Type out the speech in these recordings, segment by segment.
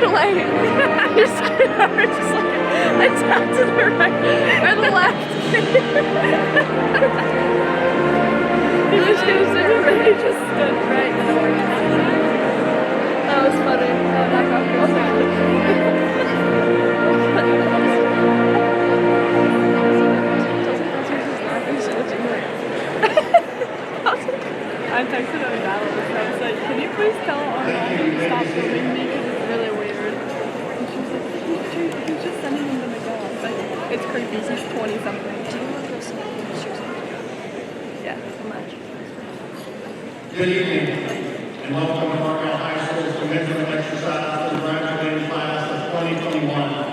it away. I'm just kidding. We're just like a tap to the right or the left. He was gonna sit right. He just stood right. That was funny. I texted him Dallas. I was like, can you please tell Argyle to stop filming me because it's really weird. And she was like, he's just sending him to McDonald's. I was like, it's creepy. He's 20-something. Do you want to go see him? Yeah, so much. Good evening, and welcome to Argyle High School's commencement exercise for the graduating class of 2021.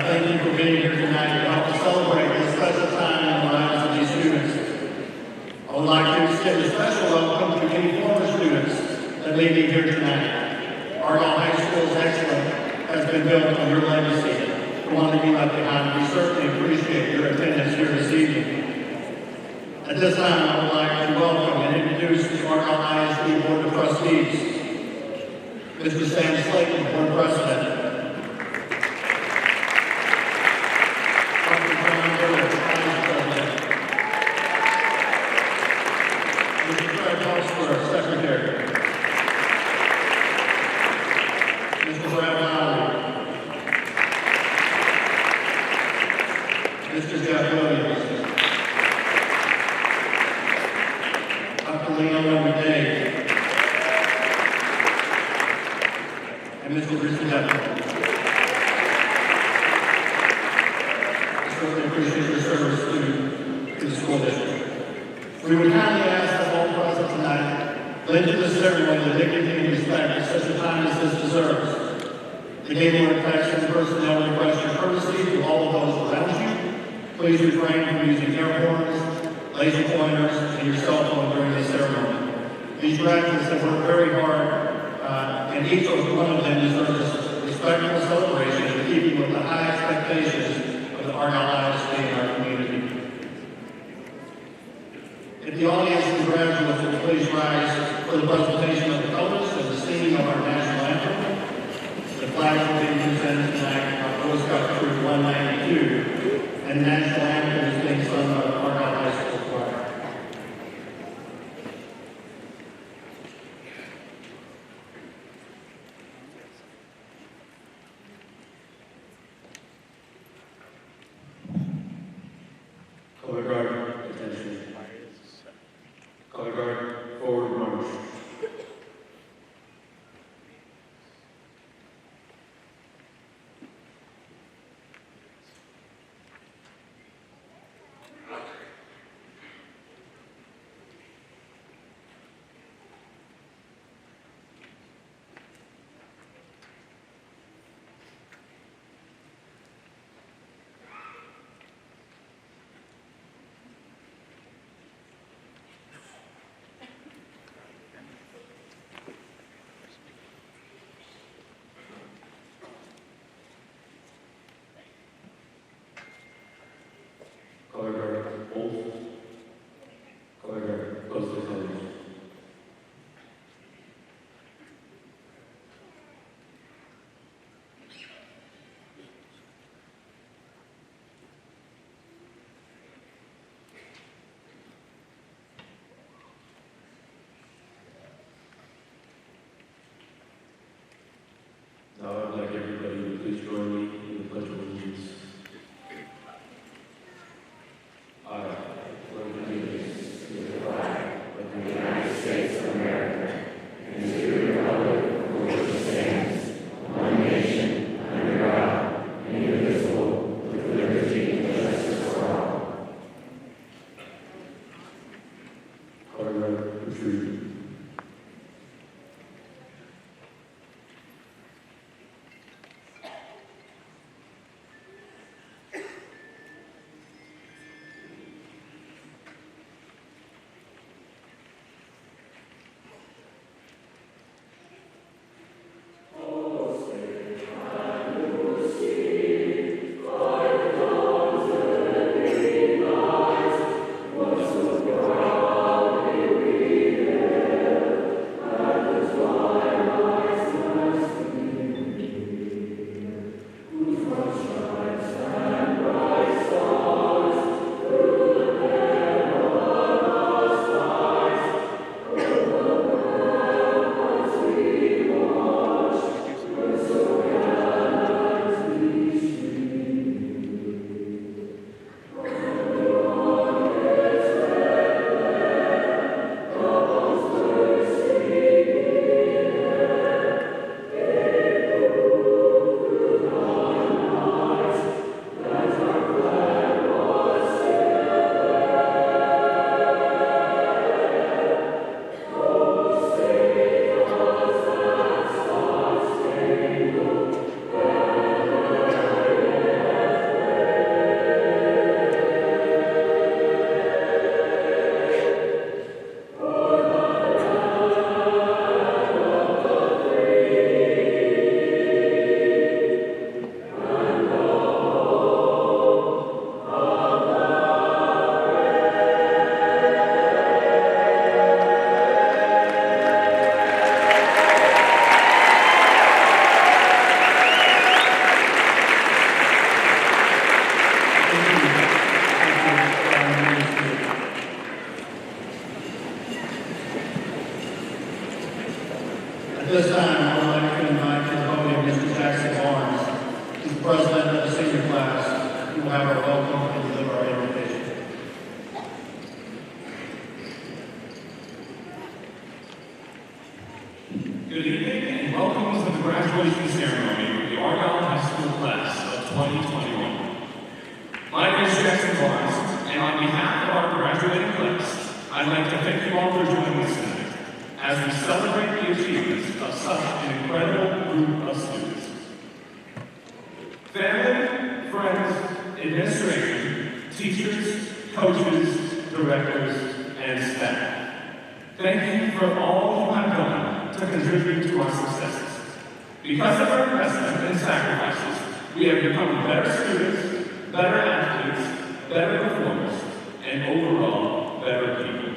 Thank you for being here tonight to help us celebrate this special time in the lives of these students. I would like to extend a special welcome to any former students that may be here tonight. Argyle High School's excellence has been built on your legacy. We want to be left behind. We certainly appreciate your attendance here this evening. At this time, I would like to welcome and introduce the Argyle ISD Board of Trustees. Mr. Sam Slayton, Board President. Secretary. Mr. Brad Lowry. Mr. Jeff Williams. Dr. Leon McDade. And Mr. Richard Evans. I certainly appreciate your service to the school district. We would kindly ask that all present tonight lend to the ceremony the dignity and respect that such a time as this deserves. The game board text and personnel request your courtesy to all of those around you. Please refrain from using air horns, laser pointers, and your cell phone during the ceremony. These graduates have worked very hard, and each one of them deserves a respectful celebration in keeping with the high expectations of the Argyle ISD in our community. If the audience and graduates will please rise for the presentation of the colors and the singing of our national anthem. The flag will be presented tonight by Boy Scout Troop 192, and the national anthem is being sung by the Argyle High School Choir. Color guard, attention. Color guard, forward march. Color guard, hold. Color guard, close the colors. Now I'd like everybody to please join me in the Pledge of Allegiance. graduation ceremony for the Argyle High School class of 2021. My name is Jackson Barnes, and on behalf of our graduating class, I'd like to thank you all for joining us tonight as we celebrate the achievements of such an incredible group of students. Family, friends, administration, teachers, coaches, directors, and staff. Thank you for all you have done to contribute to our successes. Because of our investment and sacrifices, we have become better students, better athletes, better performers, and overall, better people.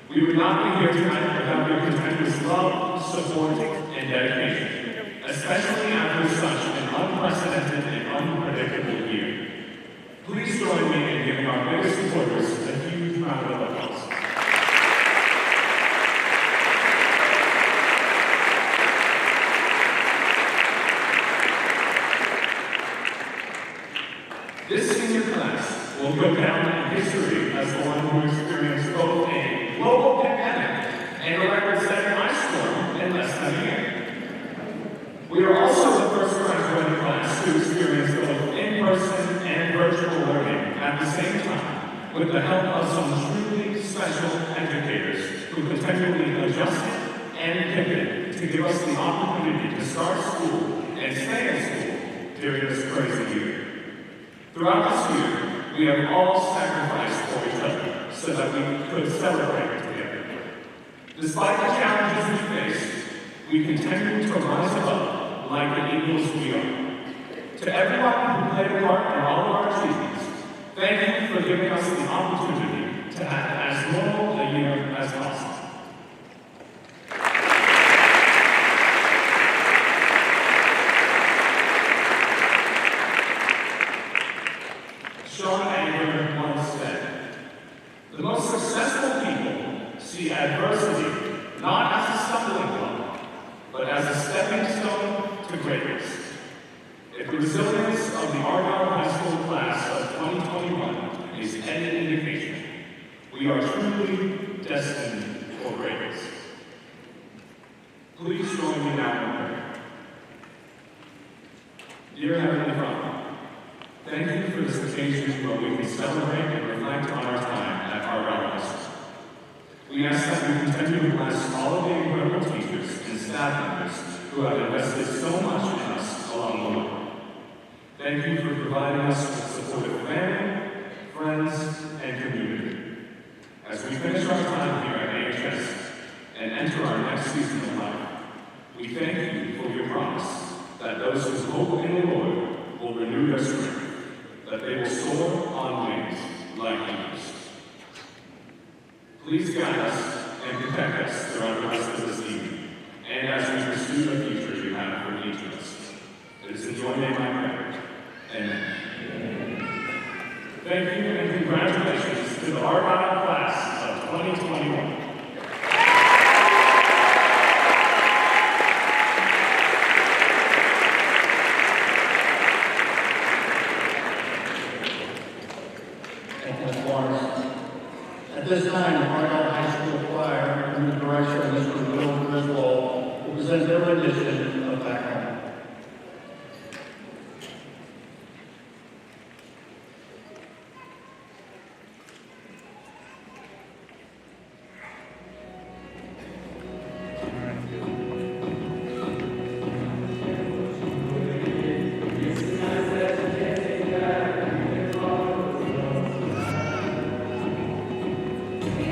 We would not be here tonight without your tremendous love, support, and dedication, especially after such an unprecedented and unpredictable year. Please join me in giving our biggest supporters a huge round of applause. This senior class will go down in history as the one who experienced both a global pandemic and a record-setting ice storm in less than a year. We are also the first graduating class to experience both in-person and virtual learning at the same time, with the help of some truly special educators who continually adjusted and pivoted to give us the opportunity to start school and stay in school during this crazy year. Throughout this year, we have all sacrificed for each other so that we could celebrate together. Despite the challenges we faced, we continue to rise above like the eagles we are. To everyone who played a part in all of our achievements, thank you for giving us the opportunity to have as normal a year as possible. Once said, the most successful people see adversity not as a stumbling block, but as a stepping stone to greatness. If the resilience of the Argyle High School class of 2021 is any indication, we are truly destined for greatness. Please join me now in prayer. Dear Heavenly Father, thank you for this occasion where we can celebrate and reflect on our time at Argyle High School. We ask that you continue to bless all of the incredible teachers and staff members who have invested so much in us along the way. Thank you for providing us with supportive family, friends, and community. As we finish our time here at AHS and enter our next season of life, we thank you for your promise that those who hope in the Lord will renew their strength, that they will soar on wings like eagles. Please guide us and protect us throughout the rest of this evening, and as we pursue the future you have for each of us. It is in your name I pray. Amen. Thank you and congratulations to the Argyle class of 2021. At this time, the Argyle High School Choir, under the direction of Mr. Will Griswold, will present their rendition of Back Home. We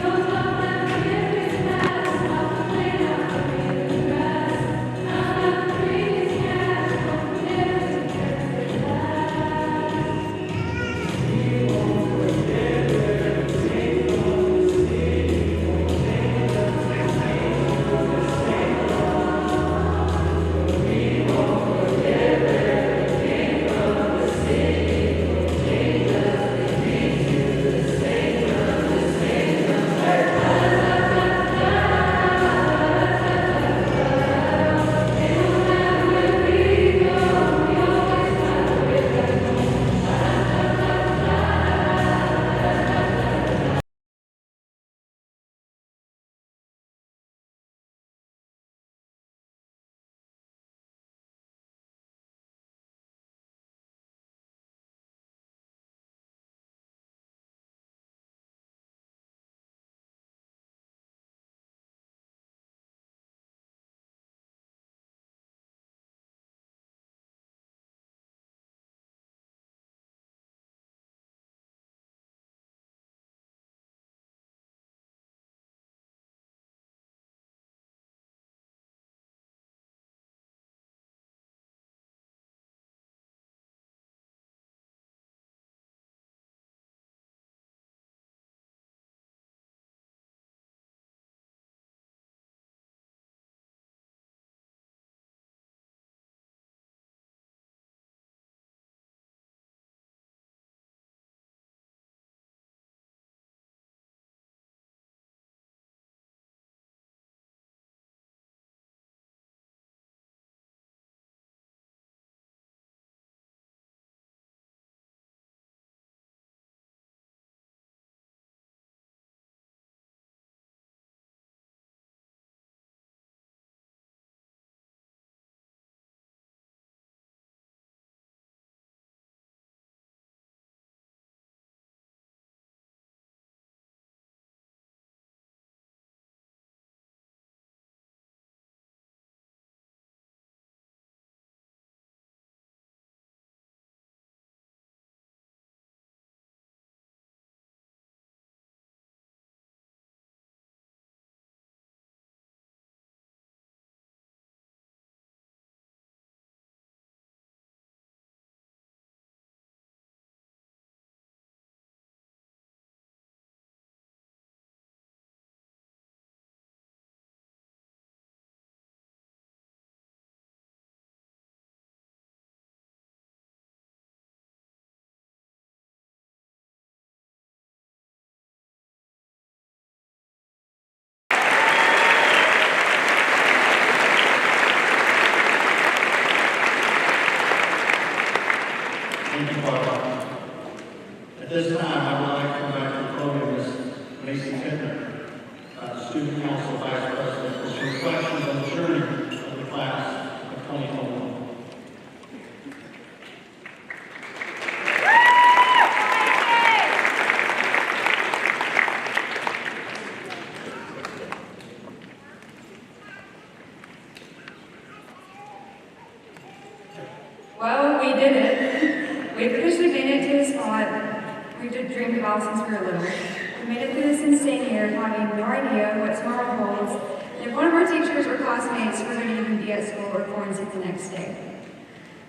student council vice president for some reflections on the journey of the class of 2021. Well, we did it. We've officially made it to the spot we've dreamed about since we were little. We made it through this insane year, having no idea what tomorrow holds, and if one of our teachers or classmates were going to even be at school or quarantined the next day.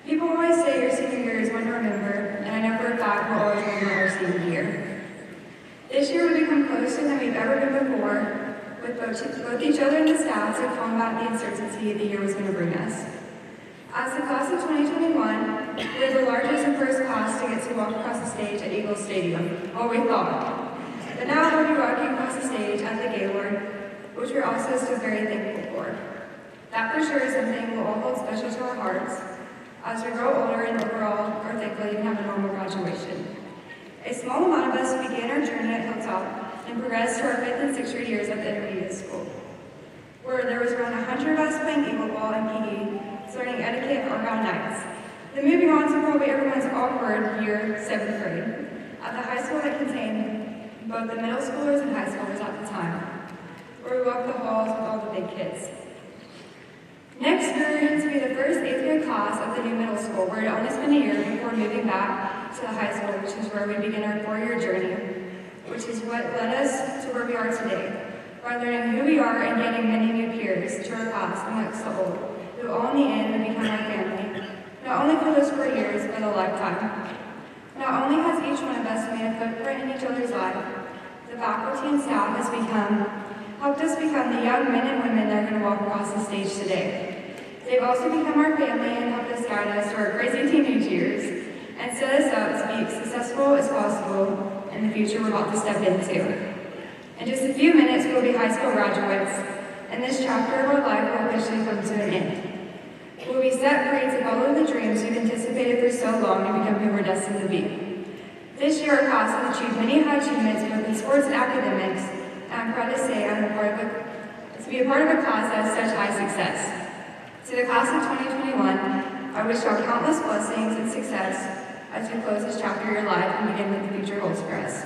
People always say your senior year is one to remember, and I know for a fact we'll always remember our senior year. This year we've become closer than we've ever been before, with both each other and the staff to combat the uncertainty the year was going to bring us. As the class of 2021, we're the largest and first class to get to walk across the stage at Eagle Stadium. Well, we thought. But now we'll be walking across the stage at the Gaylord, which we're also still very thankful for. That for sure is something we'll all hold special to our hearts as we grow older and overall are thankful to even have a normal graduation. A small amount of us began our journey at Hilltop and progressed to our 5th and 6th grade years at the intermediate school, where there was around 100 of us playing Eagle Ball and PE, learning etiquette at Argyle nights. Then moving on to probably everyone's awkward year, 7th grade, at the high school that contained both the middle schoolers and high schoolers at the time, where we walked the halls with all the big kids. Next, we're going to be the first 8th grade class of the new middle school, where it only spent a year before moving back to the high school, which is where we begin our 4-year journey, which is what led us to where we are today, by learning who we are and gaining many new peers to our class amongst the old, who all in the end would become our family, not only for those 4 years, but a lifetime. Not only has each one of us made a footprint in each other's life, the faculty and staff has helped us become the young men and women that are going to walk across the stage today. They've also become our family and helped us guide us through our crazy teenage years and set us up to be as successful as possible in the future we're about to step into. In just a few minutes, we'll be high school graduates, and this chapter of our life will officially come to an end. We'll be set free to follow the dreams we've anticipated for so long and become who we're destined to be. This year, our class has achieved many high achievements both in sports and academics, and I'm proud to say to be a part of a class that has such high success. To the class of 2021, I wish y'all countless blessings and success as we close this chapter of your life and begin what the future holds for us.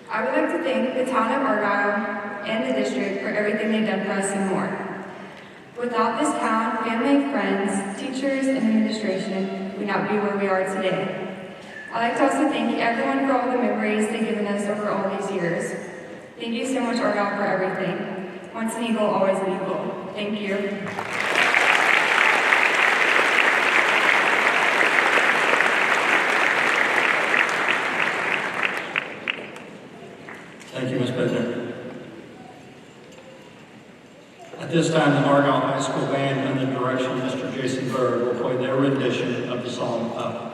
I would like to thank the town of Argyle and the district for everything they've done for us and more. Without this town, family, friends, teachers, and administration would not be where we are today. I'd like to also thank everyone for all the memories they've given us over all these years. Thank you so much, Argyle, for everything. Once an Eagle, always an Eagle. Thank you. Thank you, Ms. Bittner. At this time, the Argyle High School Band, under the direction of Mr. Jason Bird, will play their rendition of the song Up.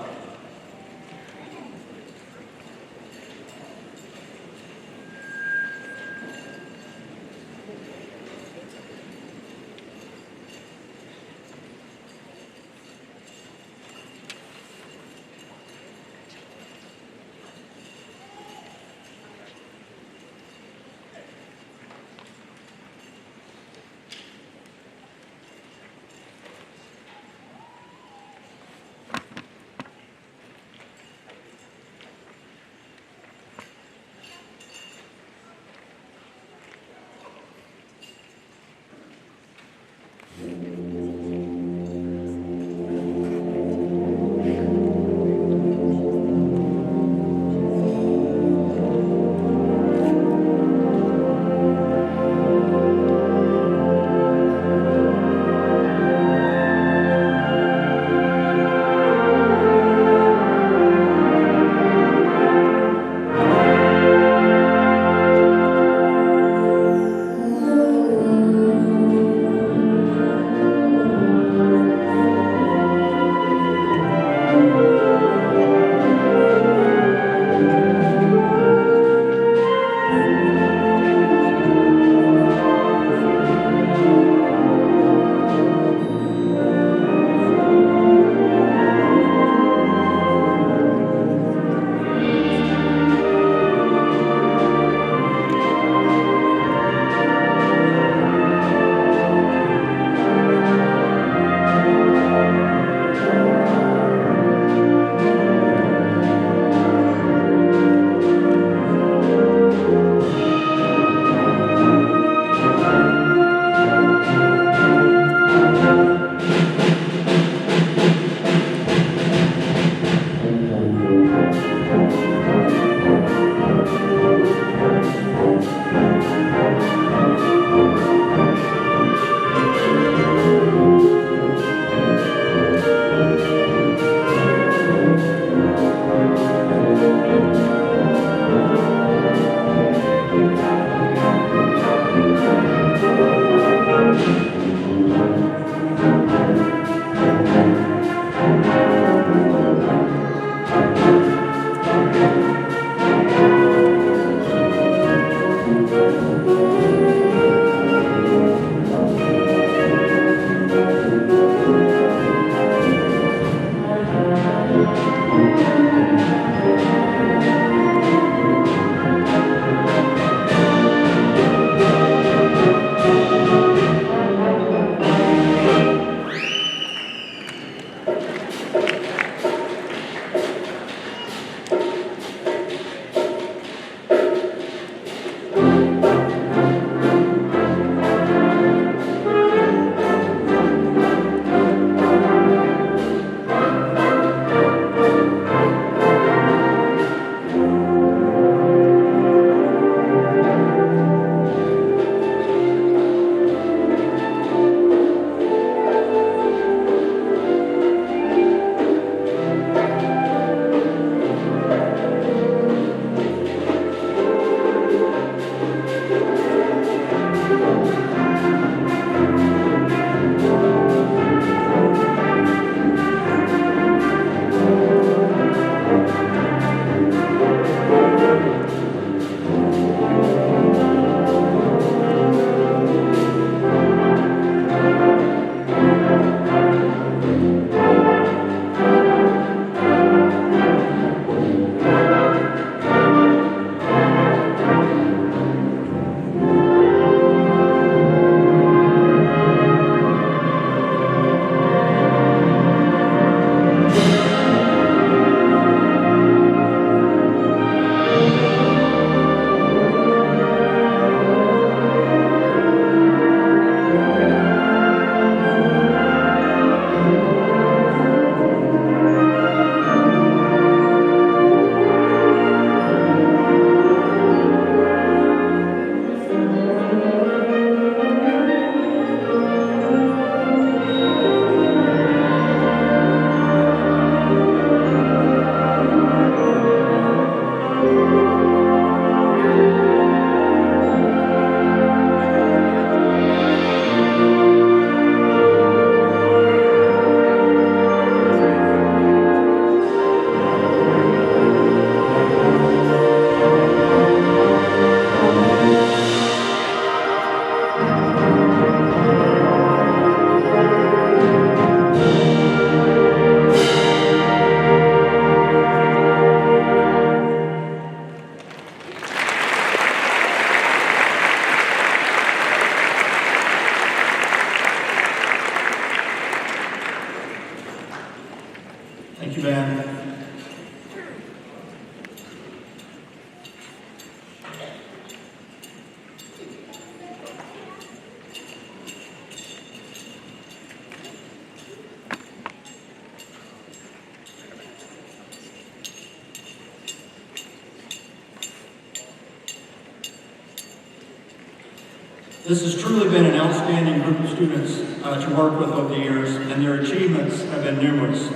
This has truly been an outstanding group of students to work with over the years, and their achievements have been numerous.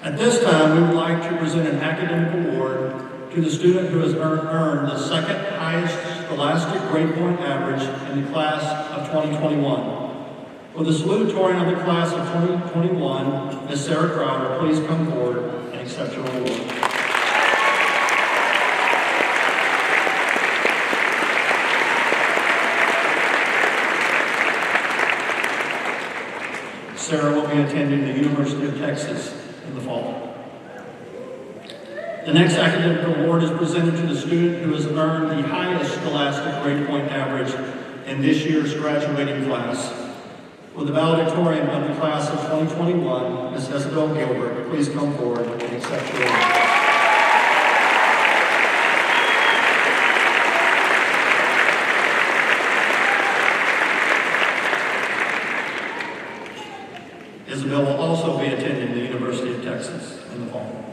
At this time, we would like to present an academic award to the student who has earned the second highest scholastic grade point average in the class of 2021. For the salutatorian of the class of 2021, Ms. Sarah Crowder, please come forward and accept your award. Sarah will be attending the University of Texas in the fall. The next academic award is presented to the student who has earned the highest scholastic grade point average in this year's graduating class. For the valedictorian of the class of 2021, Ms. Isabel Gilbert, please come forward and accept your award. Isabel will also be attending the University of Texas in the fall.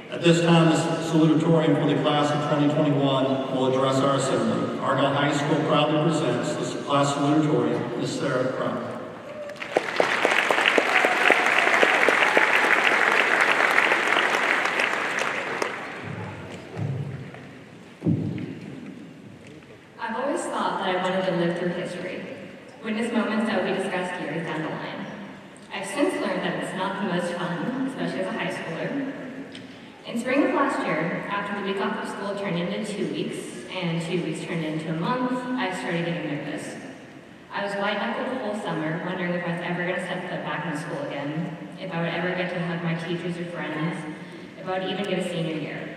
At this time, the salutatorian for the class of 2021 will address our assembly. Argyle High School proudly presents the class salutatorian, Ms. Sarah Crowder. I've always thought that I wanted to live through history, witness moments that will be discussed years down the line. I've since learned that it's not the most fun, especially as a high schooler. In spring of last year, after the week off of school turned into 2 weeks, and 2 weeks turned into a month, I started getting nervous. I was white-knuckled the whole summer, wondering if I was ever going to set foot back in school again, if I would ever get to hug my teachers or friends, if I would even get a senior year.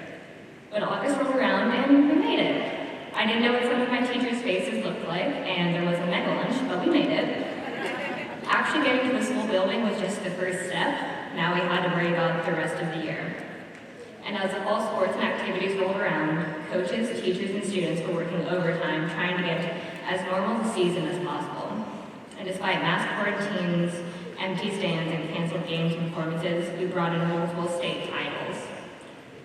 But August rolled around and we made it. I didn't know what some of my teachers' faces looked like, and there was a mega lunch, but we made it. Actually getting to the school building was just the first step. Now we had to worry about the rest of the year. And as all sports and activities rolled around, coaches, teachers, and students were working overtime trying to get as normal a season as possible. And despite mass quarantines, empty stands, and canceled games and performances, we brought in multiple state titles.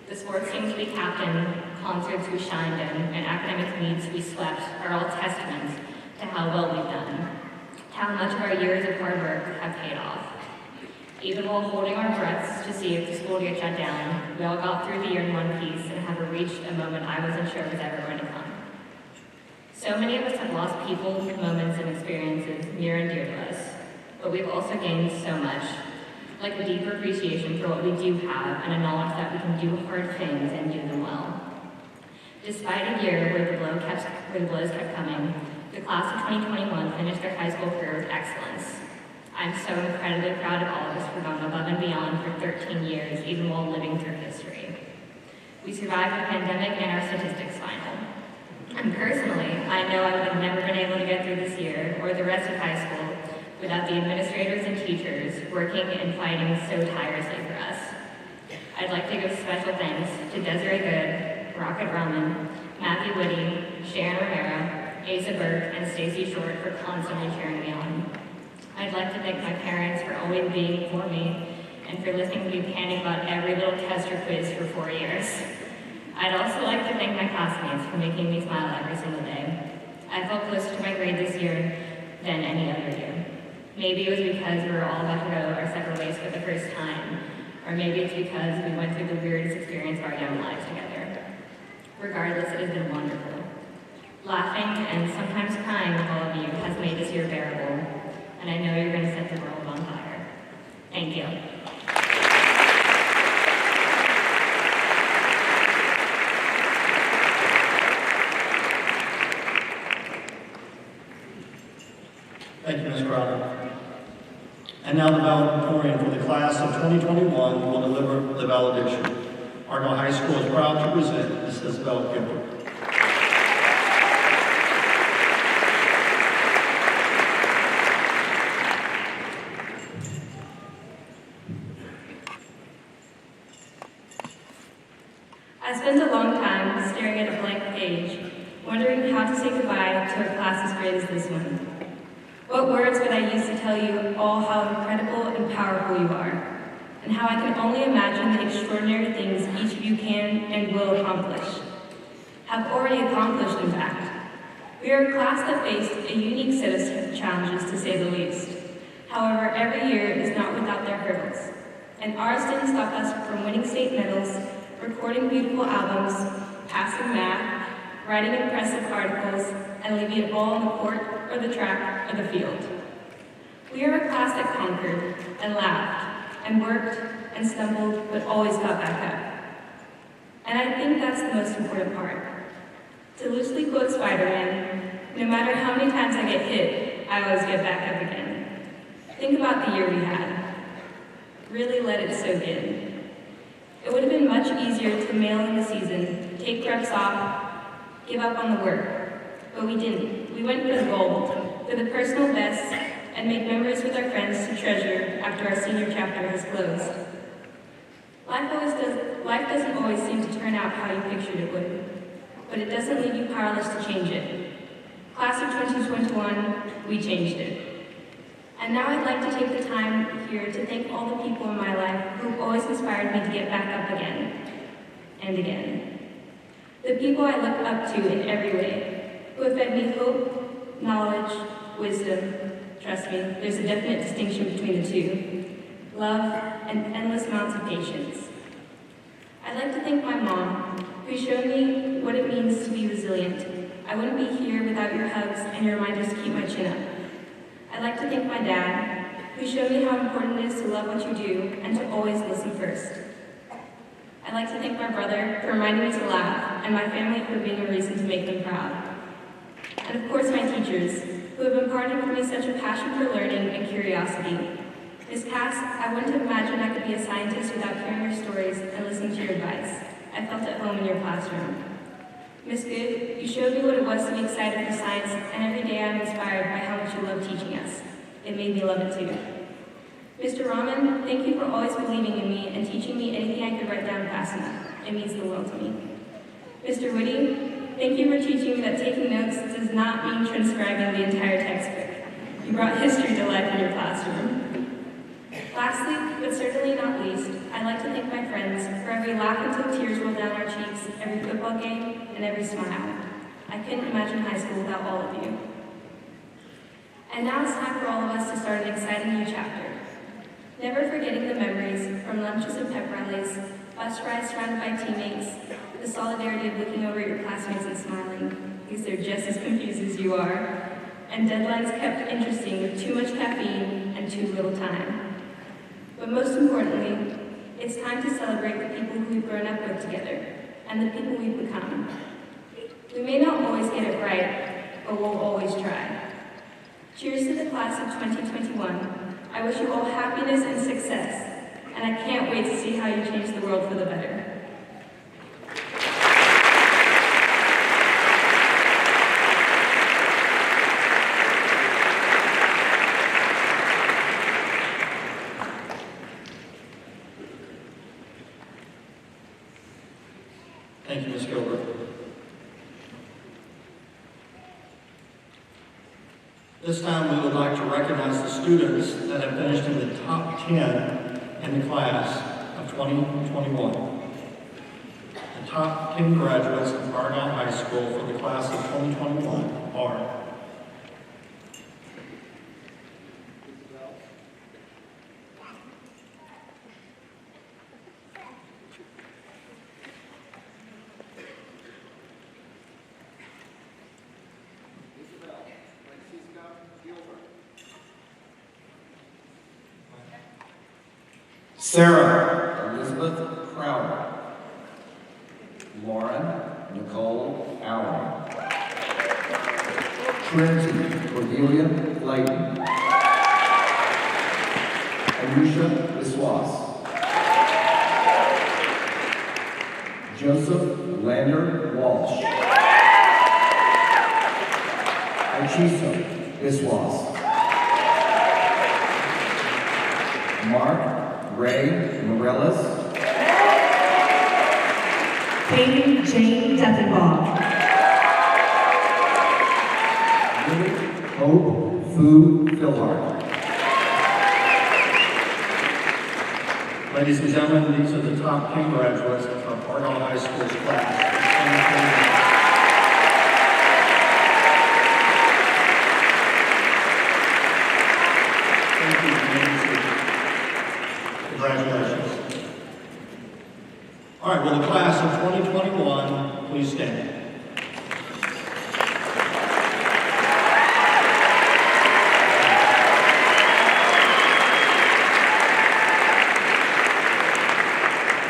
The sports teams we captained, concerts we shined in, and academic meets we swept are all testaments to how well we've done, how much of our years of hard work have paid off. Even while holding our breaths to see if the school would get shut down, we all got through the year in one piece and have reached a moment I wasn't sure was ever going to come. So many of us have lost people, moments, and experiences near and dear to us, but we've also gained so much, like a deeper appreciation for what we do have and a knowledge that we can do hard things and do them well. Despite a year where the blows kept coming, the class of 2021 finished their high school career with excellence. I'm so incredibly proud of all of us for going above and beyond for 13 years, even while living through history. We survived the pandemic and our statistics final. And personally, I know I would have never been able to get through this year or the rest of high school without the administrators and teachers working and fighting so tirelessly for us. I'd like to give special thanks to Desiree Good, Rocket Rahman, Matthew Whitty, Sharon Romero, Asa Burke, and Stacy Short for constantly cheering me on. I'd like to thank my parents for always being for me and for listening to me panic about every little test or quiz for 4 years. I'd also like to thank my classmates for making me smile every single day. I felt closer to my grade this year than any other year. Maybe it was because we were all about to go our separate ways for the first time, or maybe it's because we went through the weirdest experience of our young lives together. Regardless, it has been wonderful. Laughing and sometimes crying with all of you has made this year bearable, and I know you're going to set the world on fire. Thank you. Thank you, Ms. Crowder. And now the valedictorian for the class of 2021 will deliver the valediction. Argyle High School is proud to present Ms. Isabel Gilbert. I spent a long time staring at a blank page, wondering how to say goodbye to a class as great as this one. What words would I use to tell you all how incredible and powerful you are, and how I can only imagine the extraordinary things each of you can and will accomplish. have already accomplished, in fact. We are a class that faced a unique set of challenges, to say the least. However, every year is not without their hurdles, and ours didn't stop us from winning state medals, recording beautiful albums, passing math, writing impressive articles, and leaving it all on the court or the track or the field. We are a class that conquered and laughed and worked and stumbled, but always got back up. And I think that's the most important part. To loosely quote Spider-Man, no matter how many times I get hit, I always get back up again. Think about the year we had. Really let it soak in. It would have been much easier to mail in the season, take reps off, give up on the work. But we didn't. We went for the gold, for the personal best, and made memories with our friends to treasure after our senior chapter has closed. Life doesn't always seem to turn out how you pictured it would, but it doesn't leave you powerless to change it. Class of 2021, we changed it. And now I'd like to take the time here to thank all the people in my life who've always inspired me to get back up again and again. The people I look up to in every way, who have fed me hope, knowledge, wisdom. Trust me, there's a definite distinction between the two. Love and endless amounts of patience. I'd like to thank my mom, who showed me what it means to be resilient. I wouldn't be here without your hugs and your reminders to keep my chin up. I'd like to thank my dad, who showed me how important it is to love what you do and to always listen first. I'd like to thank my brother for reminding me to laugh, and my family for being a reason to make them proud. And of course my teachers, who have imparted with me such a passion for learning and curiosity. Miss Cass, I wouldn't have imagined I could be a scientist without hearing your stories and listening to your advice. I felt at home in your classroom. Miss Good, you showed me what it was to be excited for science, and every day I'm inspired by how much you love teaching us. It made me love it too. Mr. Rahman, thank you for always believing in me and teaching me anything I could write down fast enough. It means the world to me. Mr. Woody, thank you for teaching me that taking notes does not mean transcribing the entire textbook. You brought history to life in your classroom. Lastly, but certainly not least, I'd like to thank my friends for every laugh until tears roll down our cheeks, every football game, and every smile. I couldn't imagine high school without all of you. And now it's time for all of us to start an exciting new chapter. Never forgetting the memories from lunches and pep rallies, bus rides surrounded by teammates, the solidarity of looking over at your classmates and smiling, because they're just as confused as you are, and deadlines kept interesting with too much caffeine and too little time. But most importantly, it's time to celebrate the people who we've grown up with together and the people we've become. We may not always get it right, but we'll always try. Cheers to the class of 2021. I wish you all happiness and success, and I can't wait to see how you change the world for the better. Thank you, Ms. Gilbert. This time, we would like to recognize the students that have finished in the top 10 in the class of 2021. The top 10 graduates of Argyle High School for the class of 2021 are Sarah Elizabeth Crowder, Lauren Nicole Allen, Trinity Cordelia Layton, Ayusha Biswas, Joseph Lander Walsh, Achiso Biswas, Mark Ray Morellis, Katie Jane Deppenbaugh, Lily Hope Fu Philhart. Ladies and gentlemen, these are the top 10 graduates of Argyle High School's class of 2021. right, will the class of 2021 please stand?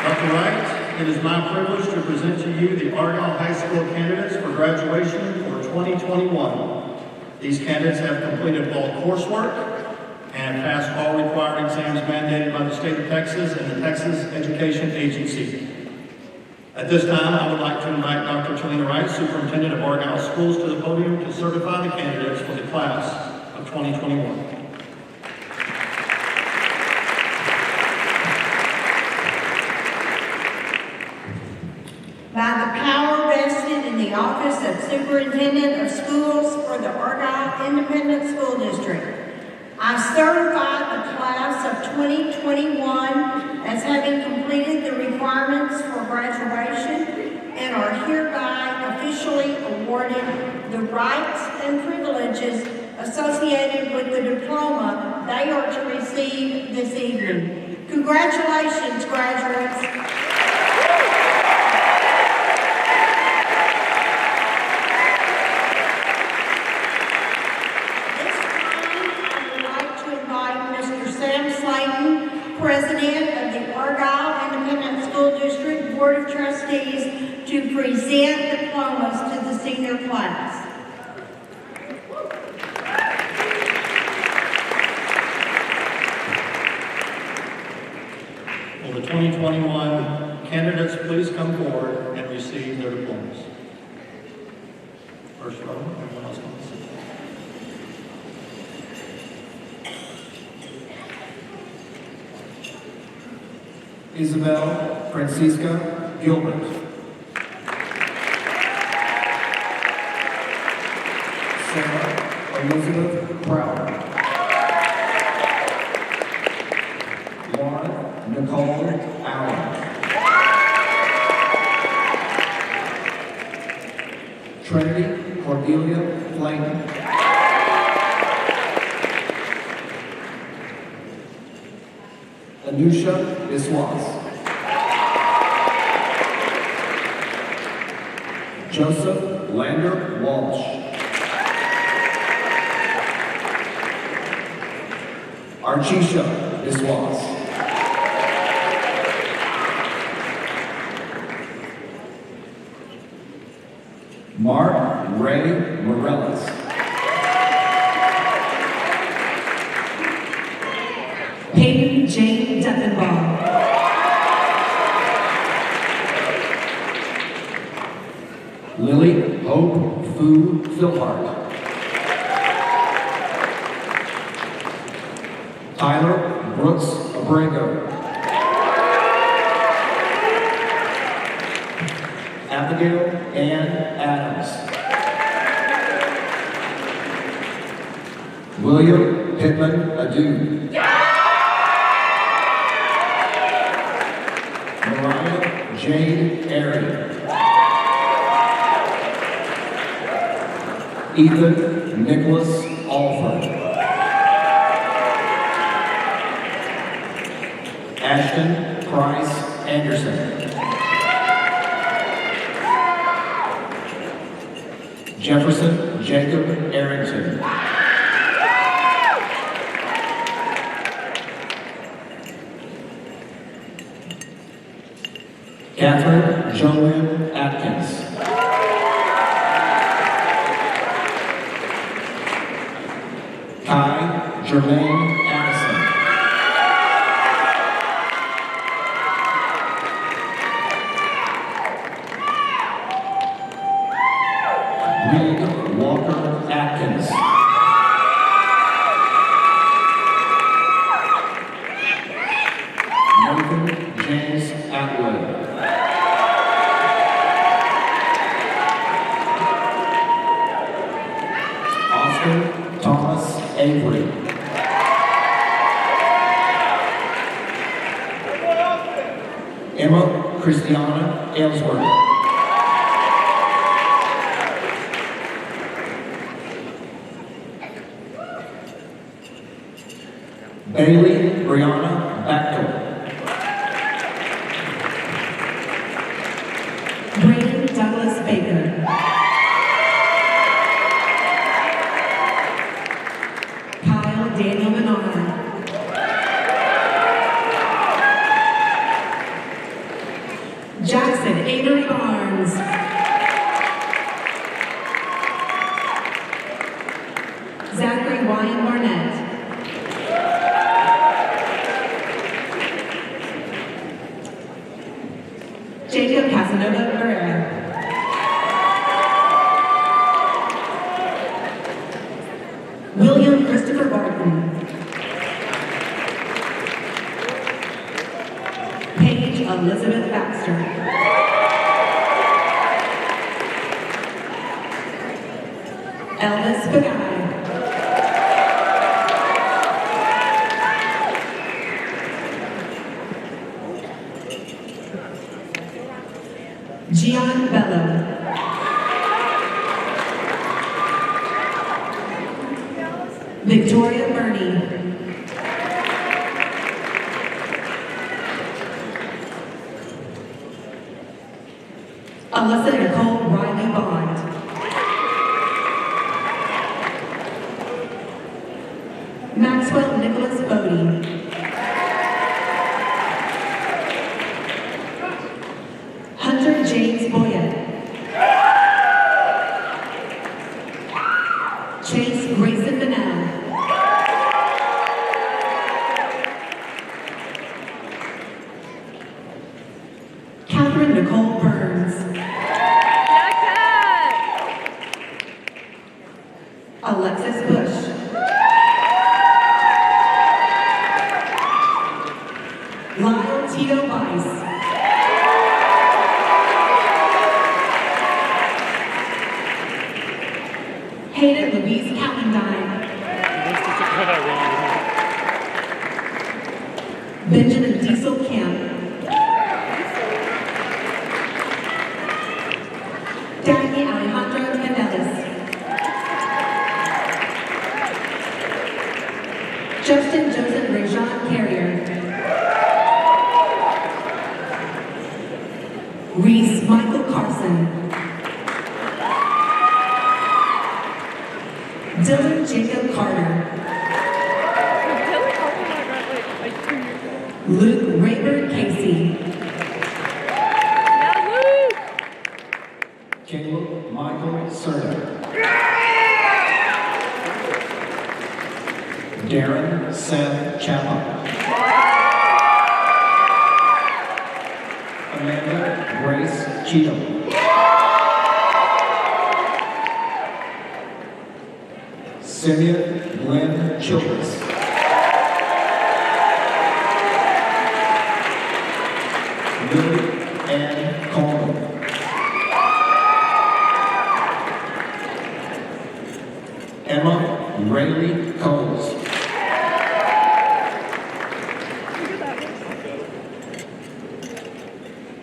Dr. Wright, it is my privilege to present to you the Argyle High School candidates for graduation for 2021. These candidates have completed all coursework and have passed all required exams mandated by the state of Texas and the Texas Education Agency. At this time, I would like to invite Dr. Talon Wright, Superintendent of Argyle Schools, to the podium to certify the candidates for the class of 2021. By the power vested in the office of Superintendent of Schools for the Argyle Independent School District, I certify the class of 2021 as having completed the requirements for graduation and are hereby officially awarded the rights and privileges associated with the diploma they are to receive this evening. Congratulations, graduates. President of the Argyle Independent School District Board of Trustees to present diplomas to the senior class. Will the 2021 candidates please come forward and receive their diplomas? First row, everyone else wants to see. Isabel Francisca Gilbert. Sarah Elizabeth Crowder. Lauren Nicole Allen. Trinity Cordelia Flayton. Anusha Biswas. Joseph Lander Walsh. Archisha Biswas. Mark Ray Morellis. Peyton Jane Deppenbaugh. Lily Hope Fu Philhart. Tyler Brooks Abrego. Abigail Ann Adams. William Pittman Adu. Mariah Jane Airy. Ethan Nicholas Alford. Ashton Price Anderson. Jefferson Jacob Arrington. Catherine Joanne Atkins. Kai Jermaine Addison. Reed Walker Atkins. Nathan James Atwood. Oscar Thomas Avery. Emma Christiana Ellsworth. Bailey Brianna Backel. Douglas Baker. Kyle Daniel Menard. Jackson Avery Barnes. Zachary Ryan Barnett. Jacob Casanova Herrera. William Christopher Barton. Paige Elizabeth Baxter. Elvis Pagai. Gian Bello. Victoria Burney. Alyssa Nicole Riley Bond. Maxwell Nicholas Bodie. Hunter James Boyett. Chase Grayson Vanell. Catherine Nicole Burns. Alexis Bush. Lyle Tito Weiss. Hayden Louise Callendine. Benjamin Diesel Camp. Dagny Alejandro Candelas. Justin Joseph Rajon Carrier. Reese Michael Carson. Dylan Jacob Carter. Dylan Carter I read like 2 years ago. Luke Rayburn Casey. Yeah, Luke! Caleb Michael Serta. Darren Seth Chapman. Amanda Grace Cheatham. Simeon Glenn Childress. Lily Ann Coleman. Emma Rayleigh Coles.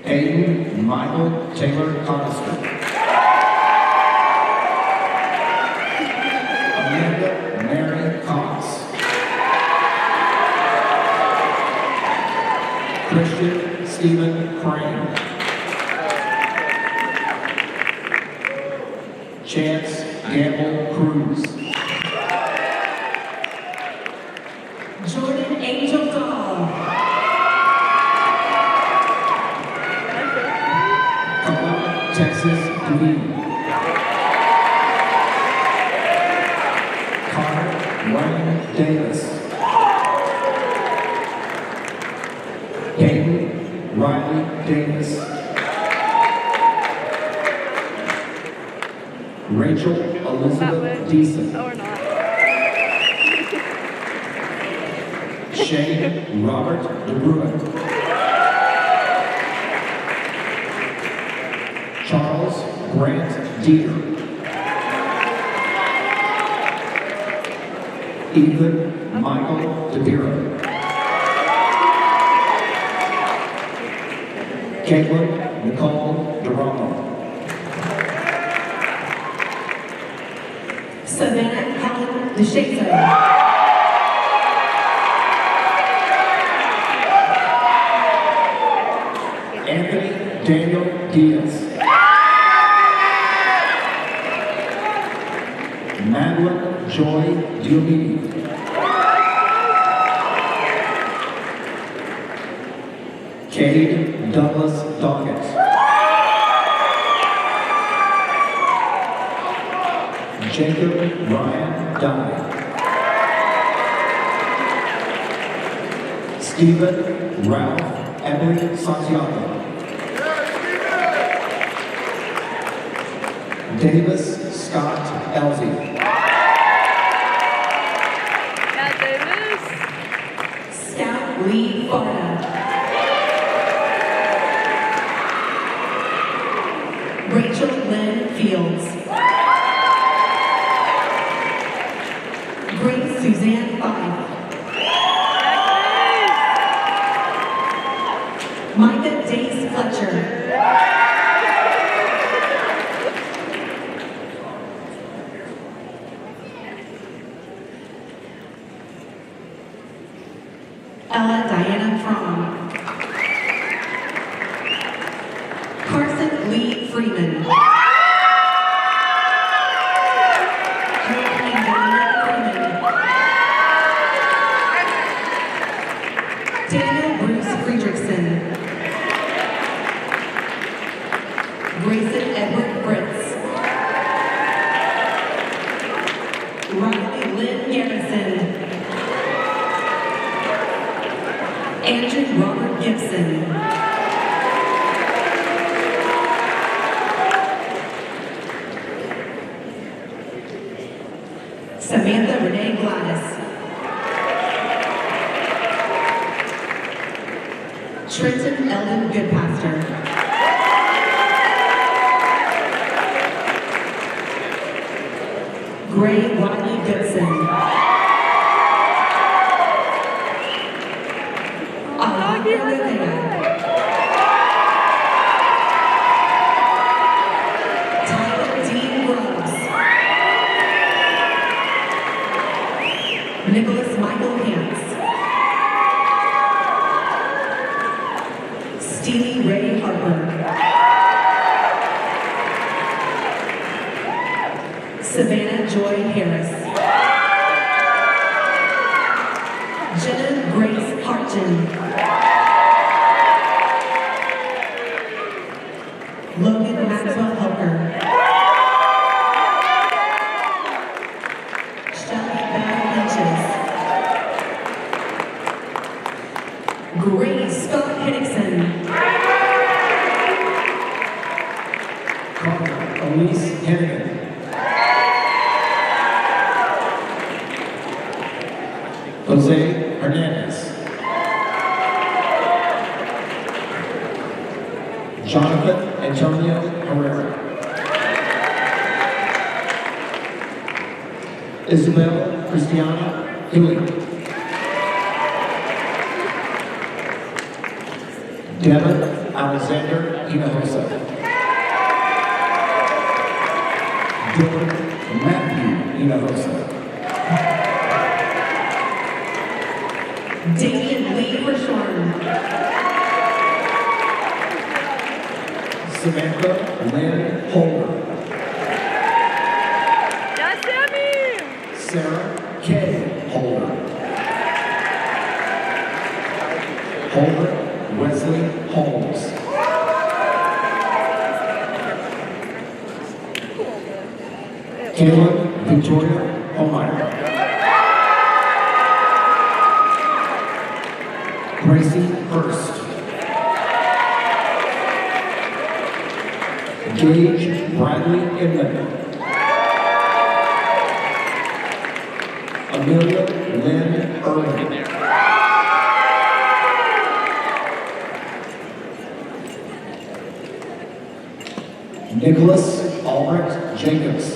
Hayden Michael Taylor Coniston. Amanda Mary Cox. Christian Stephen Crane. Chance Gamble Cruz. Jordan Angel Dahl. Colorado, Texas, DeVille. Connor Ryan Davis. Hayden Riley Davis. Rachel Elizabeth Deason. Oh, or not. Shane Robert DeBruin. Charles Grant Dieter. Ethan Michael DeViro. Caitlin Nicole DeRamo. Savannah Helen DeShazo. Anthony Daniel Diaz. Madeline Joy Diomede. Cade Douglas Doggett. Jacob Ryan Dye. Stephen Ralph Emily Santiago. Davis Scott Elsie. Yeah, Davis. Scout Lee Farda. Rachel Lynn Fields. Grace Suzanne Fife. Micah Dace Fletcher. Ella Diana Fromm. Carson Lee Freeman. Kathleen Diana Freeman. Daniel Bruce Friedrichsen. Grayson Edward Fritz. Riley Lynn Garrison. Andrew Robert Gibson. Samantha Renee Gladys. Trenton Eldon Goodpaster. Gray Rodney Goodson. Alondra Rivera. Tyler Dean Grubbs. Nicholas Michael Hance. Stevie Ray Harper. Savannah Joy Harris. Jenna Grace Harton. Logan Maxwell Helker. Shelly Bell Lynches. Grace Scott Hennickson. Connor Elise Hennigan. Jose Hernandez. Jonathan Antonio Herrera. Isabel Christiana Huey. Devin Alexander Hinojosa. Dylan Matthew Hinojosa. Damian Lee Hirshorn. Samantha Lynn Holder. Yes, Sammy! Sarah K. Holder. Holder Wesley Holmes. Caleb Victoria Homeyer. Gracie Hurst. Gage Bradley Inman. Amelia Lynn Irving. Nicholas Albrecht Jacobs.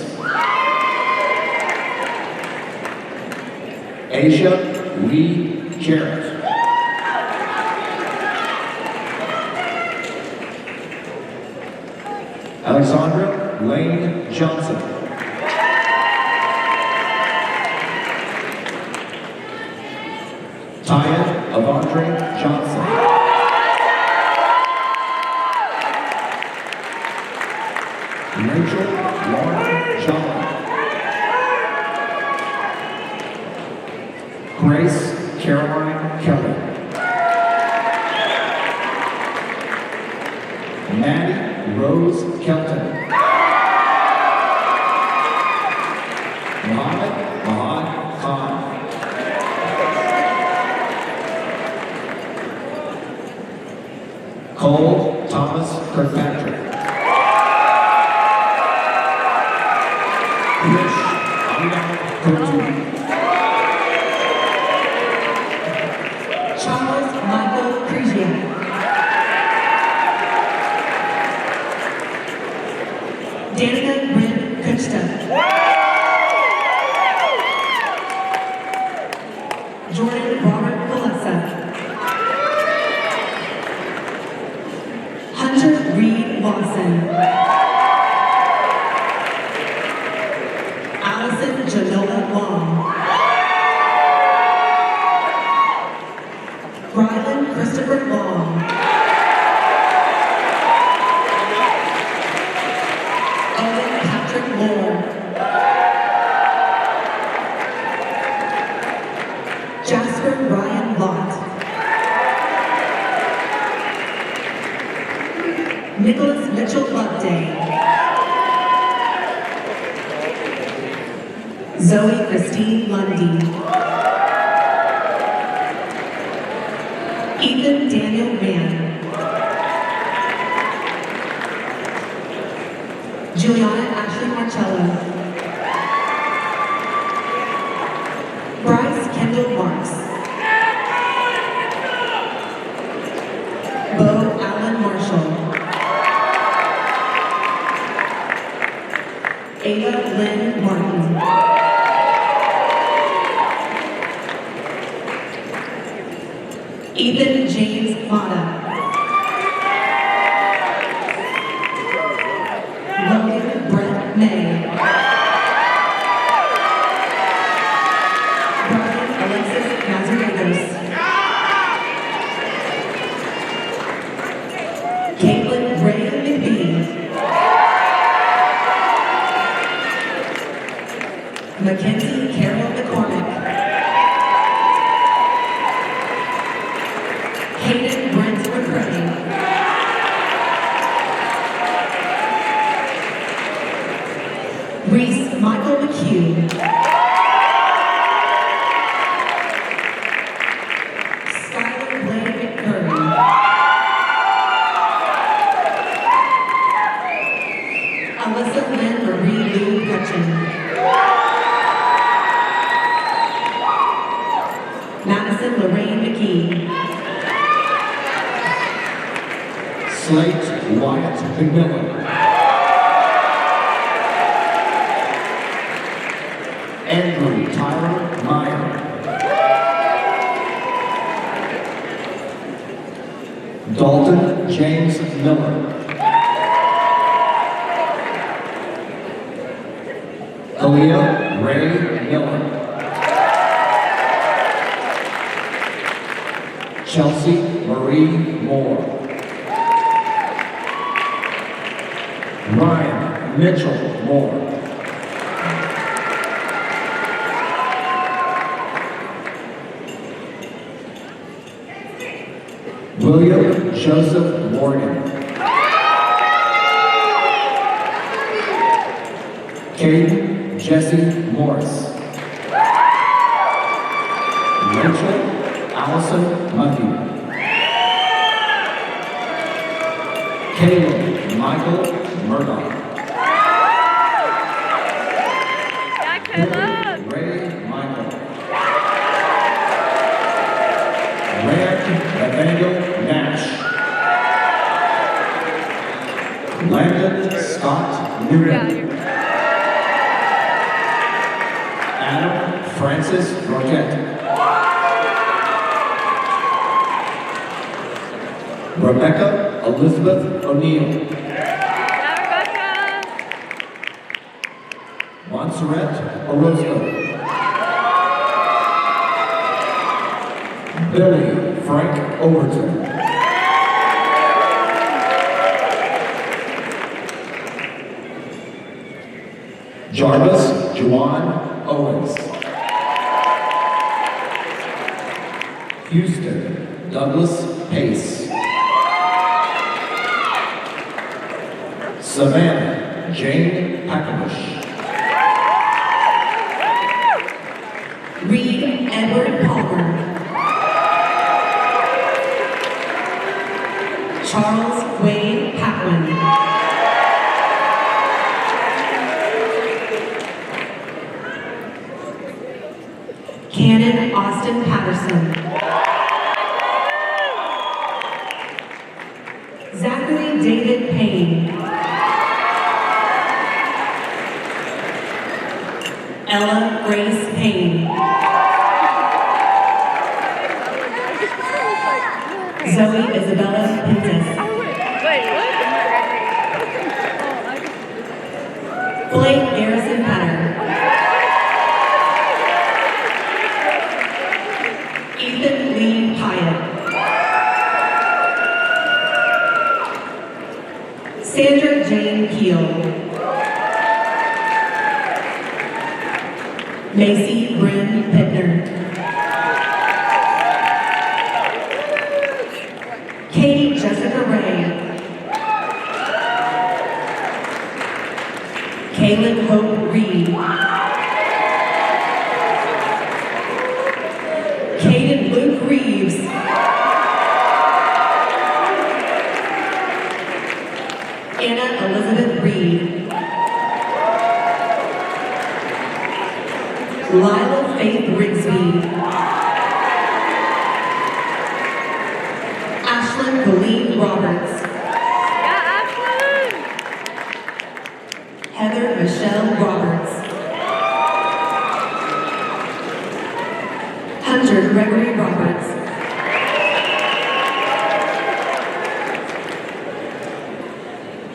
Asia Lee Jarrett. Alexandra Lane Johnson. Tyan Avondre Johnson. Rachel Lauren John. Grace Caroline Kelly. Maddie Rose Kelton. Mohammed Mahad Khan. Cole Thomas Kirkpatrick. Rich Amina Kotu. Charles Michael Crezier. Danica Bryn Kuchta. Jordan Robert Valessa. Hunter Reed Watson. Allison Janola Long. Rylan Christopher Long. Owen Patrick Moore. Jasper Ryan Lott. Nicholas Mitchell Loveday. Zoe Christine Lundy. Ethan Daniel Mann. Juliana Ashley Marcello. Bryce Kendall Marks. Bo Allen Marshall. Ada Lynn Martin. Ethan James Mata. Logan Brett May. Brian Alexis Mazariegos. Caitlin Ray McBee. Mackenzie Carol McCormick. Hayden Brent McCray. Reese Michael McHugh. Skylar Blaine McCurry. Alyssa Lynn Marie Lou Hutchin. Madison Lorraine McKee. Slate Wyatt McMillan. Andrew Tyler Meyer. Dalton James Miller. Kalia Ray Miller. Chelsea Marie Moore. Ryan Mitchell Moore. William Joseph Morgan. Caden Jesse Morris. Rachel Allison Mucky. Caleb Michael Murdoch. Yeah, Caleb! Ray Michael. Rand Nathaniel Nash. Landon Scott Newman. Yeah, you're Adam Francis Roquette. Rebecca Elizabeth O'Neill. yeah, Rebecca! Montserrat Orozco. Billy Frank Overton. Jarvis Juwan Owens. Houston, Douglas Pace. Savannah, Jane Packabush. Reed Edward Palmer. Charles Wade Paquin. Cannon Austin Patterson. Zachary David Payne. Ella Grace Payne. Zoe Isabella Pintus. Blake Garrison Petter. Ethan Lee Pyatt. Sandra Jane Keel. Macy Bryn Pittner. Katie Jessica Ray. Kaylin Hope Reed. Caden Luke Reeves. Anna Elizabeth Reed. Lila Faith Rigsby. Ashlyn Colleen Roberts. Heather Michelle Roberts. Hunter Gregory Roberts.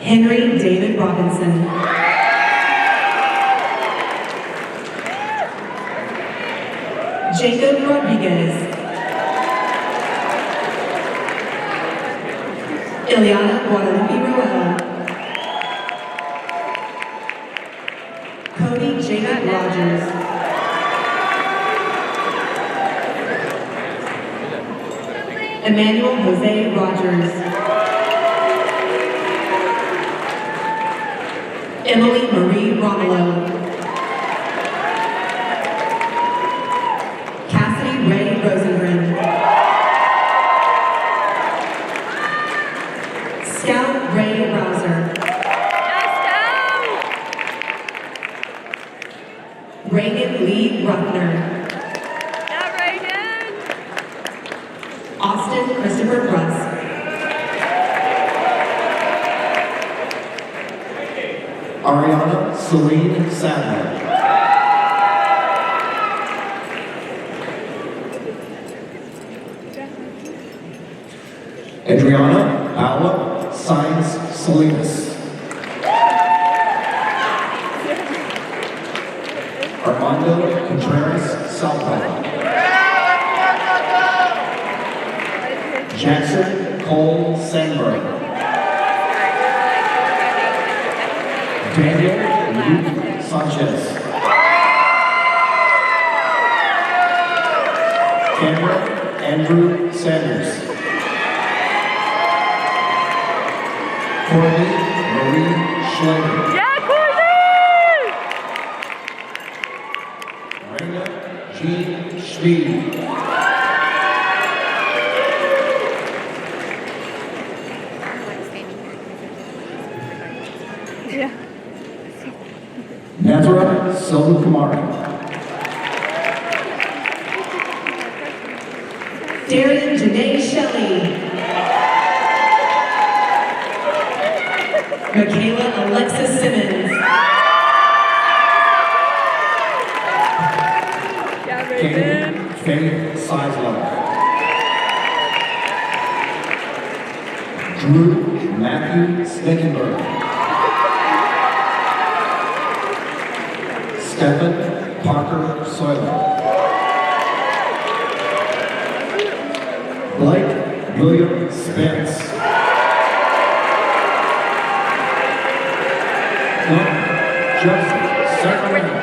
Henry David Robinson. Jacob Rodriguez. Ileana Guadalupe Roel. Cody Jacob Rogers. Emmanuel Jose Rogers. Emily Marie Romulo. Cassidy Ray Rosengren. Scout Ray Rouser. Reagan Lee Ruckner. Austin Christopher Russ. Ariana Celine Sadler. Adriana Paula Sainz Salinas. Armando Contreras Southpaw. Jackson Cole Sandberg. Daniel Luke Sanchez. Cameron Andrew Sanders. Courtney Marie Schlegel. Raina Jean Schmid. Nazra Silvakumari. Darren Janae Shelley. Michaela Alexis Simmons. Katie Faye Seisler. Drew Matthew Stickenberg. Stephen Parker Soiler. Blake William Spence. Joseph Sacramento.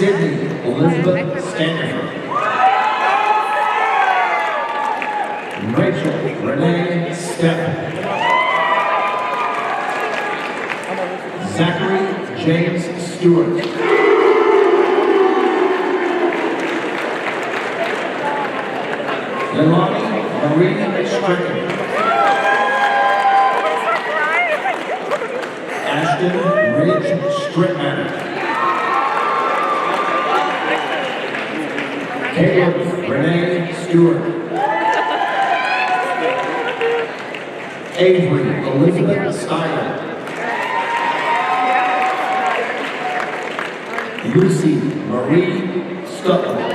Sydney Elizabeth Standifer. Rachel Renee Stepp. Zachary James Stewart. Leilani Marie Strickland. Ashton Ridge Strickman. Caleb Renee Stewart. Avery Elizabeth Steiner. Lucy Marie Stutler.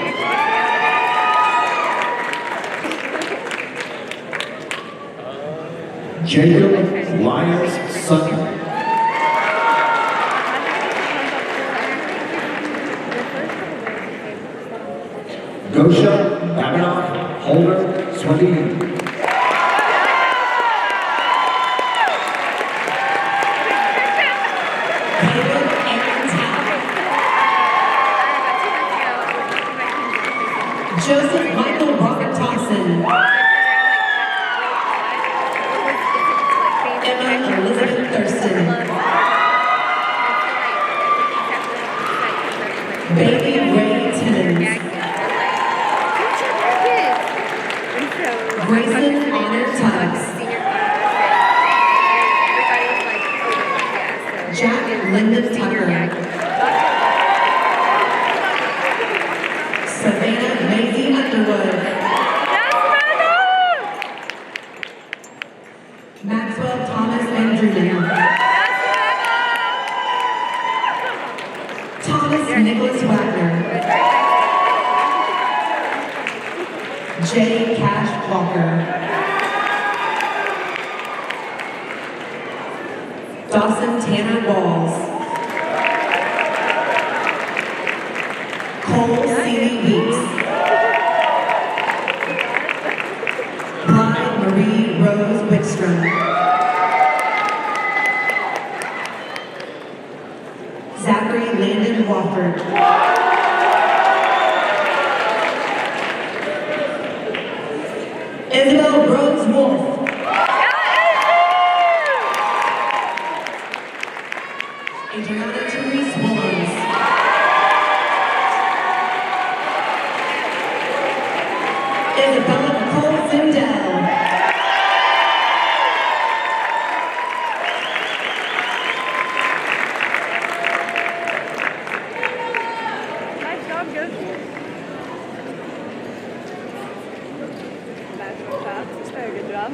Jacob Lyons Sutton. Gosha Babinoff Holder Swadini. Joseph Michael Robert Thompson. Emma Elizabeth Thurston. Baby Ray Timmons. Grayson Honor Tuggs. Jack Lyndon Tucker. Savannah Maisie Underwood. Maxwell Thomas Andrew. Thomas Nicholas Wagner. J. Cash Walker. Dawson Tanner Walls. Cole Celie Weeks. Bride Marie Rose Wickstrom. Zachary Landon Wofford. Isabel Rose Wolf. Adriana Therese Mullins. Isabella Nicole Zindel. Nice job, Coach. Nice job. Very good job.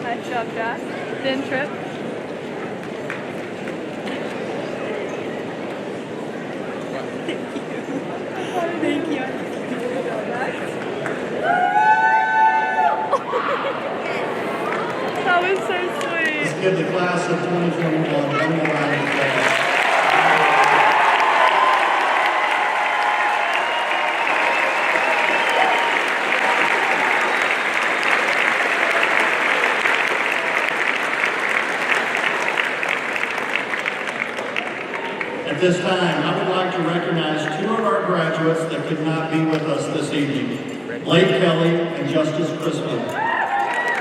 Nice job, Jack. Thin trip. Thank you. That was so sweet. Let's give the class of 2021 one more round of applause. At this time, I would like to recognize two of our graduates that could not be with us this evening, Blake Kelly and Justice Crispin.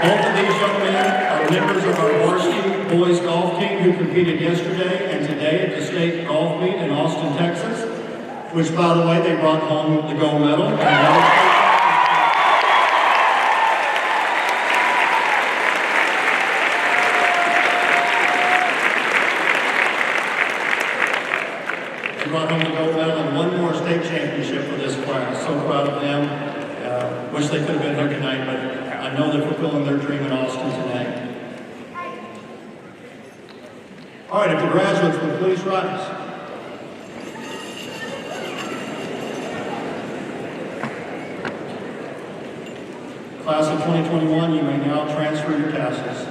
Both of these young men are members of our varsity boys golf team who competed yesterday and today at the state golf meet in Austin, Texas, which, by the way, they brought home the gold medal. They brought home the gold medal and one more state championship for this class. So proud of them. Wish they could have been here tonight, but I know they're fulfilling their dream in Austin tonight. All right, if the graduates would please rise. Class of 2021, you may now transfer your tassels.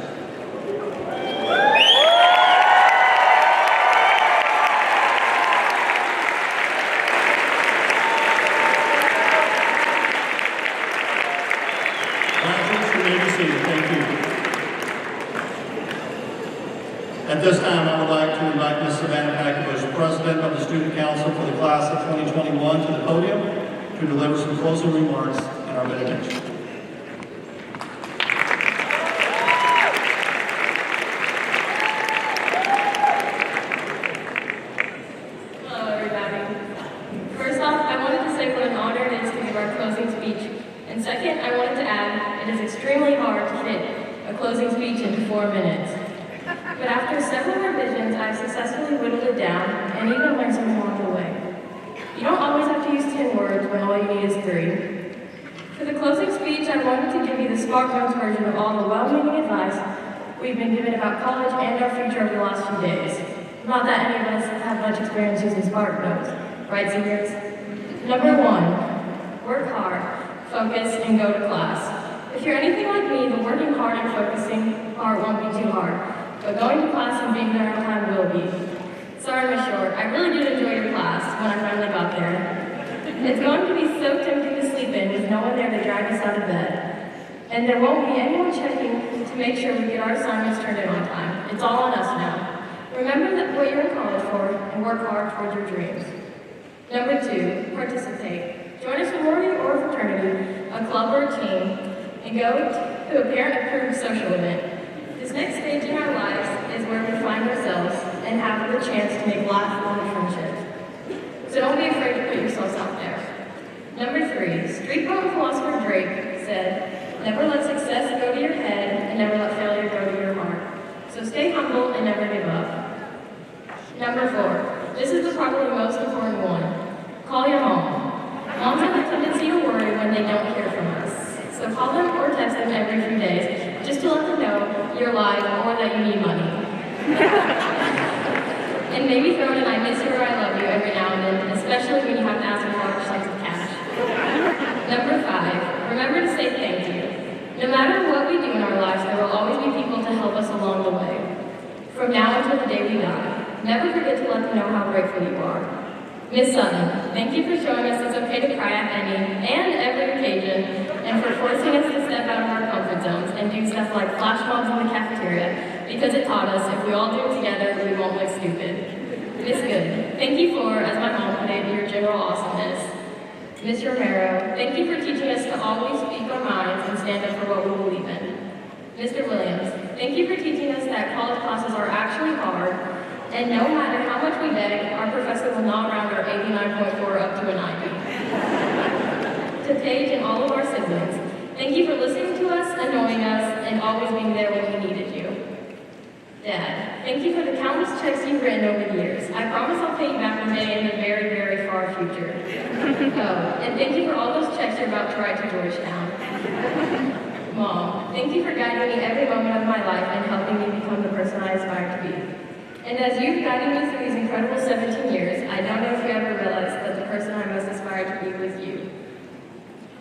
You may be seated. Thank you. At this time, I would like to invite Ms. Savannah Packabush, President of the Student Council for the class of 2021, to the podium to deliver some closing remarks and our benediction. Hello, everybody. First off, I wanted to say what an honor it is to give our closing speech. And second, I wanted to add, it is extremely hard to fit a closing speech into 4 minutes. But after several revisions, I've successfully whittled it down and even learned something along the way. You don't always have to use 10 words when all you need is 3. For the closing speech, I wanted to give you the Spark Notes version of all the well-meaning advice we've been given about college and our future over the last few days. Not that any of us have much experience using Spark Notes, right, seniors? Number 1, work hard, focus, and go to class. If you're anything like me, the working hard and focusing part won't be too hard. But going to class and being there on time will be. Sorry, Ms. Short, I really did enjoy your class when I finally got there. It's going to be so tempting to sleep in with no one there to drag us out of bed. And there won't be anyone checking to make sure we get our assignments turned in on time. It's all on us now. Remember what you're in college for and work hard towards your dreams. Number 2, participate. Join a sorority or a fraternity, a club or a team, and go to a parent-approved social event. This next stage in our lives is where we find ourselves and have the chance to make lifelong friendships. So don't be afraid to put yourselves out there. Number 3, street poet philosopher Drake said, never let success go to your head and never let failure go to your heart. So stay humble and never give up. Number 4, this is probably the most important one. Call your mom. Moms have a tendency to worry when they don't hear from us. So call them or text them every few days, just to let them know you're alive or that you need money. And maybe throw in I miss you or I love you every now and then, especially when you have to ask for large sums of cash. Number 5, remember to say thank you. No matter what we do in our lives, there will always be people to help us along the way. From now until the day we die, never forget to let them know how grateful you are. Miss Sutton, thank you for showing us it's okay to cry at any and every occasion, and for forcing us to step out of our comfort zones and do stuff like flash mobs in the cafeteria, because it taught us if we all do it together, we won't look stupid. Miss Good, thank you for, as my mom put it, your general awesomeness. Miss Romero, thank you for teaching us to always speak our minds and stand up for what we believe in. Mr. Williams, thank you for teaching us that college classes are actually hard, and no matter how much we beg, our professor will not round our 89.4 up to a 90. To Paige and all of our siblings, thank you for listening to us, annoying us, and always being there when we needed you. Dad, thank you for the countless checks you've written over the years. I promise I'll pay you back one day in the very, very far future. Oh, and thank you for all those checks you're about to write to Georgetown. Mom, thank you for guiding me every moment of my life and helping me become the person I aspire to be. And as you've guided me through these incredible 17 years, I don't know if you ever realized that the person I most aspire to be was you.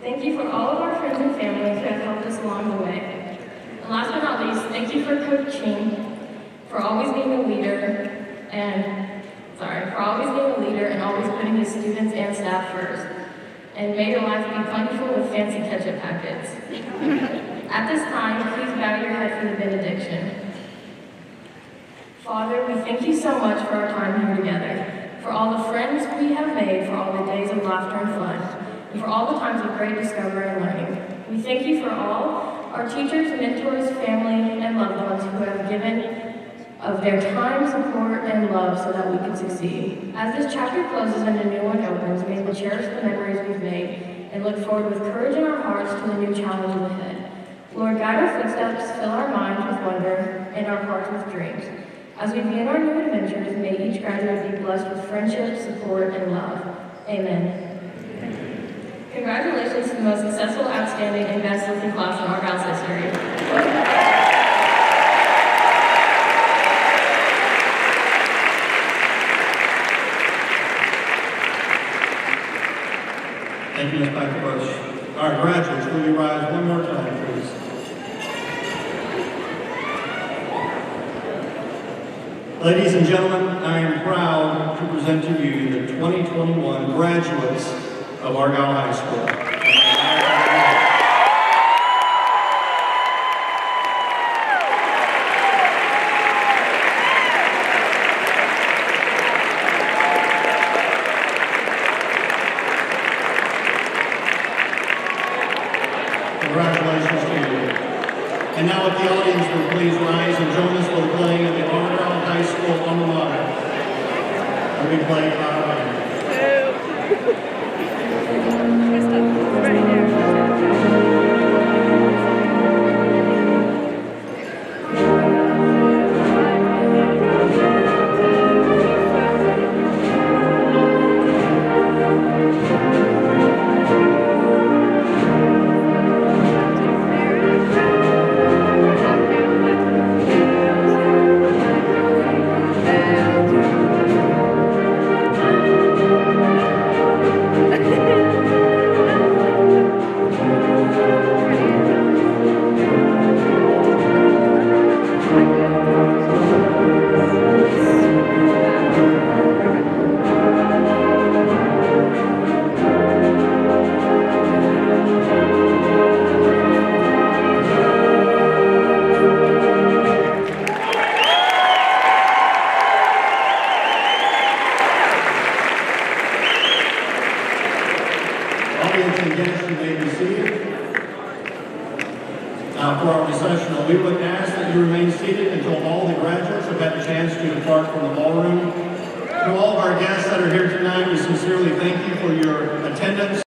Thank you for all of our friends and family who have helped us along the way. And last but not least, thank you for coaching, for always being a leader, and always putting his students and staff first. And may your life be plentiful with fancy ketchup packets. At this time, please bow your head for the benediction. Father, we thank you so much for our time here together, for all the friends we have made, for all the days of laughter and fun, and for all the times of great discovery and learning. We thank you for all our teachers, mentors, family, and loved ones who have given of their time, support, and love so that we can succeed. As this chapter closes and a new one opens, may we cherish the memories we've made and look forward with courage in our hearts to the new challenges ahead. Lord, guide our footsteps, fill our minds with wonder, and our hearts with dreams. As we begin our new adventures, may each graduate be blessed with friendship, support, and love. Amen. Congratulations to the most successful, outstanding, and best-looking class in Argyle's history. Thank you, Ms. Packabush. All right, graduates, will you rise one more time, please? Ladies and gentlemen, I am proud to present to you the 2021 graduates of Argyle High School. congratulations to you. And now if the audience will please rise and join us for the playing of the Argyle High School alma mater. I'll be playing by our band. Right here. Audience and guests, you may be seated. Now, for our recessional, we would ask that you remain seated until all the graduates have had a chance to depart from the ballroom. To all of our guests that are here tonight, we sincerely thank you for your attendance.